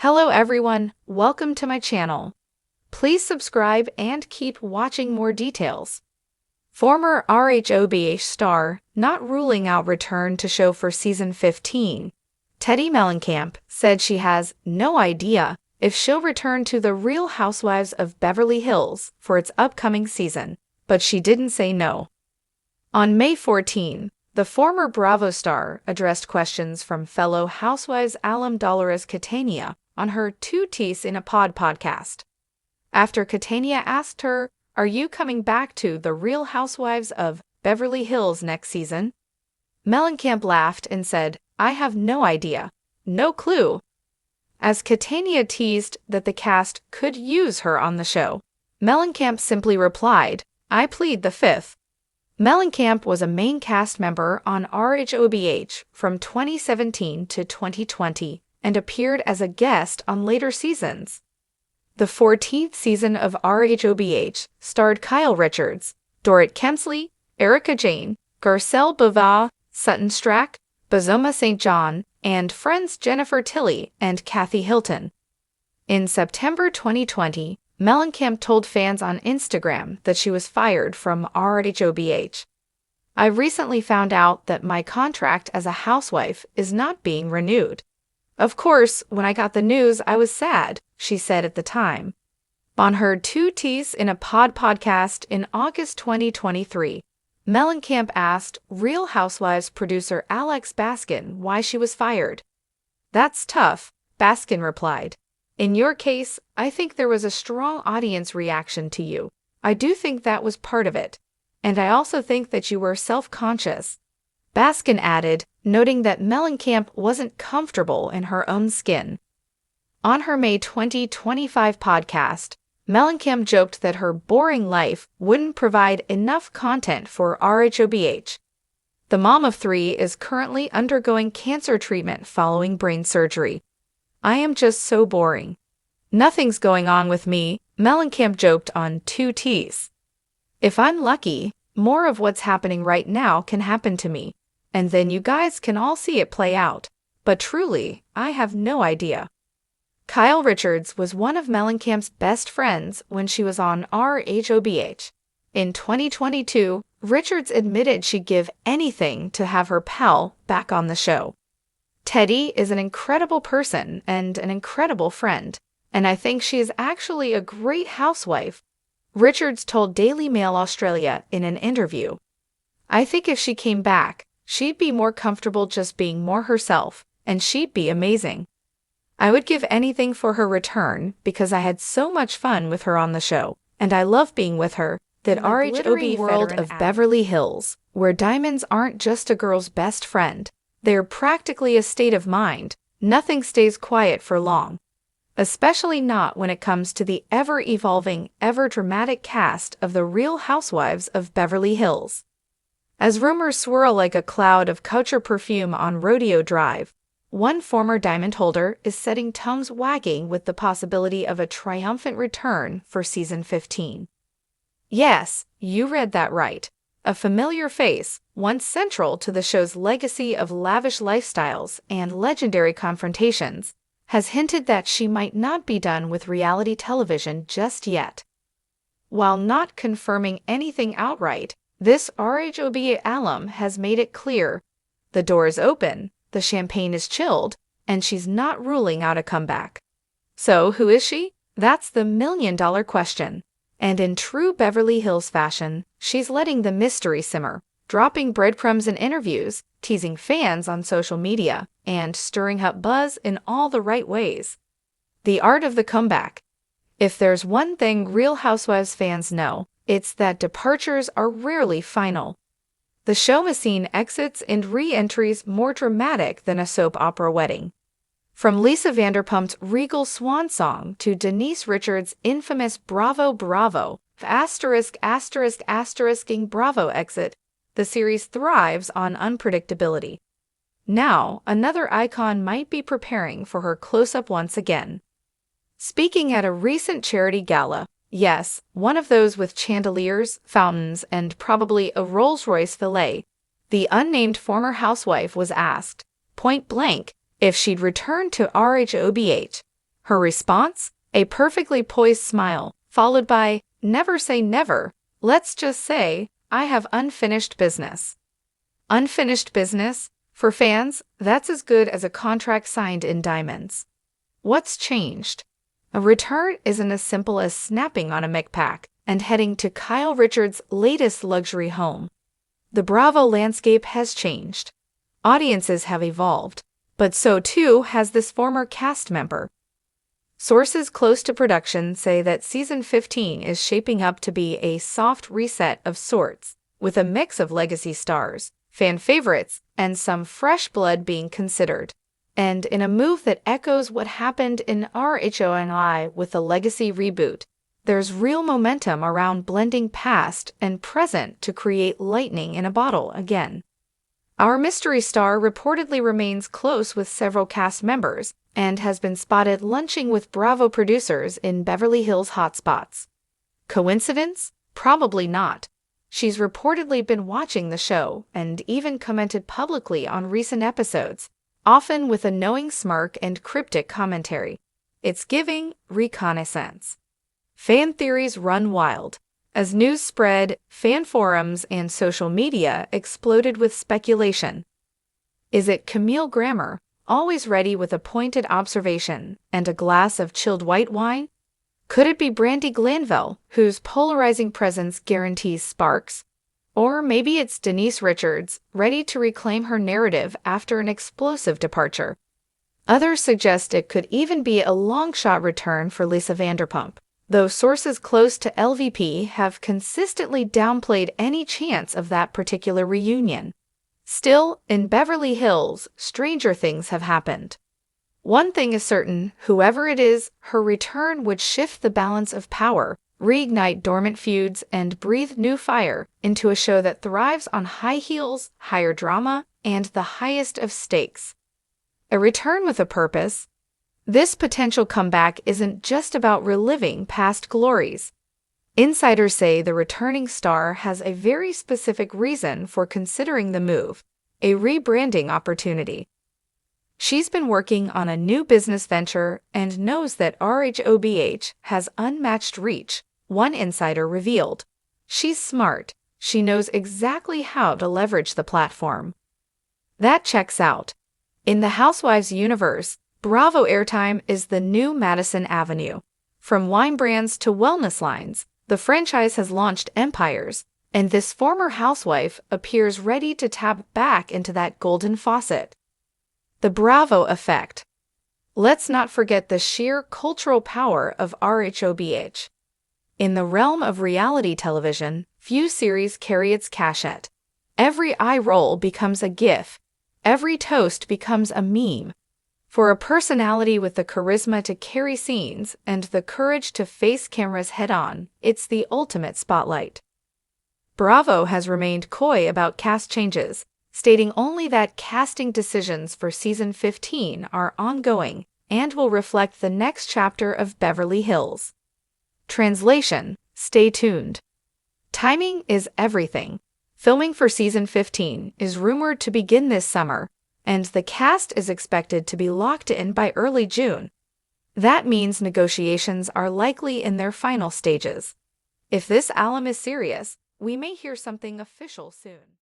Hello everyone, welcome to my channel. Please subscribe and keep watching more details. Former RHOBH star not ruling out return to show for season 15. Teddi Mellencamp said she has no idea if she'll return to The Real Housewives of Beverly Hills for its upcoming season, but she didn't say no. On May 14, the former Bravo star addressed questions from fellow Housewives alum Dolores Catania on her Two Teeth in a Pod podcast. After Catania asked her, "Are you coming back to The Real Housewives of Beverly Hills next season?" Mellencamp laughed and said, "I have no idea, no clue." As Catania teased that the cast could use her on the show, Mellencamp simply replied, "I plead the fifth." Mellencamp was a main cast member on RHOBH from 2017 to 2020 and appeared as a guest on later seasons. The 14th season of RHOBH starred Kyle Richards, Dorit Kemsley, Erica Jane, Garcelle Bava, Sutton Stracke, Bozoma St. John, and friends Jennifer Tilly and Kathy Hilton. In September 2020, Mellencamp told fans on Instagram that she was fired from RHOBH. "I recently found out that my contract as a housewife is not being renewed. Of course, when I got the news, I was sad," she said at the time. On her Two Teeth in a Pod podcast in August 2023, Mellencamp asked Real Housewives producer Alex Baskin why she was fired. "That's tough," Baskin replied. "In your case, I think there was a strong audience reaction to you. I do think that was part of it. And I also think that you were self-conscious." Baskin added, noting that Mellencamp wasn't comfortable in her own skin. On her May 2025 podcast, Mellencamp joked that her boring life wouldn't provide enough content for RHOBH. The mom of three is currently undergoing cancer treatment following brain surgery. "I am just so boring. Nothing's going on with me," Mellencamp joked on Two Teeth. "If I'm lucky, more of what's happening right now can happen to me, and then you guys can all see it play out. But truly, I have no idea." Kyle Richards was one of Mellencamp's best friends when she was on RHOBH. In 2022, Richards admitted she'd give anything to have her pal back on the show. "Teddi is an incredible person and an incredible friend, and I think she is actually a great housewife," Richards told Daily Mail Australia in an interview. "I think if she came back, she'd be more comfortable just being more herself, and she'd be amazing. I would give anything for her return because I had so much fun with her on the show, and I love being with her." That RHOB world of Beverly Hills, where diamonds aren't just a girl's best friend, they're practically a state of mind. Nothing stays quiet for long. Especially not when it comes to the ever-evolving, ever-dramatic cast of The Real Housewives of Beverly Hills. As rumors swirl like a cloud of couture perfume on Rodeo Drive, one former diamond holder is setting tongues wagging with the possibility of a triumphant return for season 15. Yes, you read that right. A familiar face, once central to the show's legacy of lavish lifestyles and legendary confrontations, has hinted that she might not be done with reality television just yet. While not confirming anything outright, this RHOB alum has made it clear the door is open, the champagne is chilled, and she's not ruling out a comeback. So who is she? That's the million-dollar question. And in true Beverly Hills fashion, she's letting the mystery simmer, dropping breadcrumbs in interviews, teasing fans on social media, and stirring up buzz in all the right ways. The art of the comeback. If there's one thing Real Housewives fans know, it's that departures are rarely final. The show has seen exits and re-entries more dramatic than a soap opera wedding. From Lisa Vanderpump's regal swan song to Denise Richards' infamous Bravo Bravo, ******ing Bravo exit, the series thrives on unpredictability. Now, another icon might be preparing for her close-up once again. Speaking at a recent charity gala, yes, one of those with chandeliers, fountains, and probably a Rolls-Royce fillet, the unnamed former housewife was asked, point blank, if she'd return to RHOBH. Her response? A perfectly poised smile, followed by, "Never say never. Let's just say, I have unfinished business." Unfinished business? For fans, that's as good as a contract signed in diamonds. What's changed? A return isn't as simple as snapping on a McPack and heading to Kyle Richards' latest luxury home. The Bravo landscape has changed. Audiences have evolved, but so too has this former cast member. Sources close to production say that season 15 is shaping up to be a soft reset of sorts, with a mix of legacy stars, fan favorites, and some fresh blood being considered. And in a move that echoes what happened in RHOB with the legacy reboot, there's real momentum around blending past and present to create lightning in a bottle again. Our mystery star reportedly remains close with several cast members and has been spotted lunching with Bravo producers in Beverly Hills hotspots. Coincidence? Probably not. She's reportedly been watching the show and even commented publicly on recent episodes, often with a knowing smirk and cryptic commentary. It's giving reconnaissance. Fan theories run wild. As news spread, fan forums and social media exploded with speculation. Is it Camille Grammer, always ready with a pointed observation and a glass of chilled white wine? Could it be Brandi Glanville, whose polarizing presence guarantees sparks? Or maybe it's Denise Richards, ready to reclaim her narrative after an explosive departure. Others suggest it could even be a long-shot return for Lisa Vanderpump, though sources close to LVP have consistently downplayed any chance of that particular reunion. Still, in Beverly Hills, stranger things have happened. One thing is certain, whoever it is, her return would shift the balance of power, reignite dormant feuds, and breathe new fire into a show that thrives on high heels, higher drama, and the highest of stakes. A return with a purpose. This potential comeback isn't just about reliving past glories. Insiders say the returning star has a very specific reason for considering the move, a rebranding opportunity. She's been working on a new business venture and knows that RHOBH has unmatched reach, one insider revealed. She's smart. She knows exactly how to leverage the platform. That checks out. In the Housewives universe, Bravo airtime is the new Madison Avenue. From wine brands to wellness lines, the franchise has launched empires, and this former housewife appears ready to tap back into that golden faucet. The Bravo effect. Let's not forget the sheer cultural power of RHOBH. In the realm of reality television, few series carry its cachet. Every eye roll becomes a gif. Every toast becomes a meme. For a personality with the charisma to carry scenes and the courage to face cameras head-on, it's the ultimate spotlight. Bravo has remained coy about cast changes, stating only that casting decisions for season 15 are ongoing and will reflect the next chapter of Beverly Hills. Translation: stay tuned. Timing is everything. Filming for season 15 is rumored to begin this summer, and the cast is expected to be locked in by early June. That means negotiations are likely in their final stages. If this alum is serious, we may hear something official soon.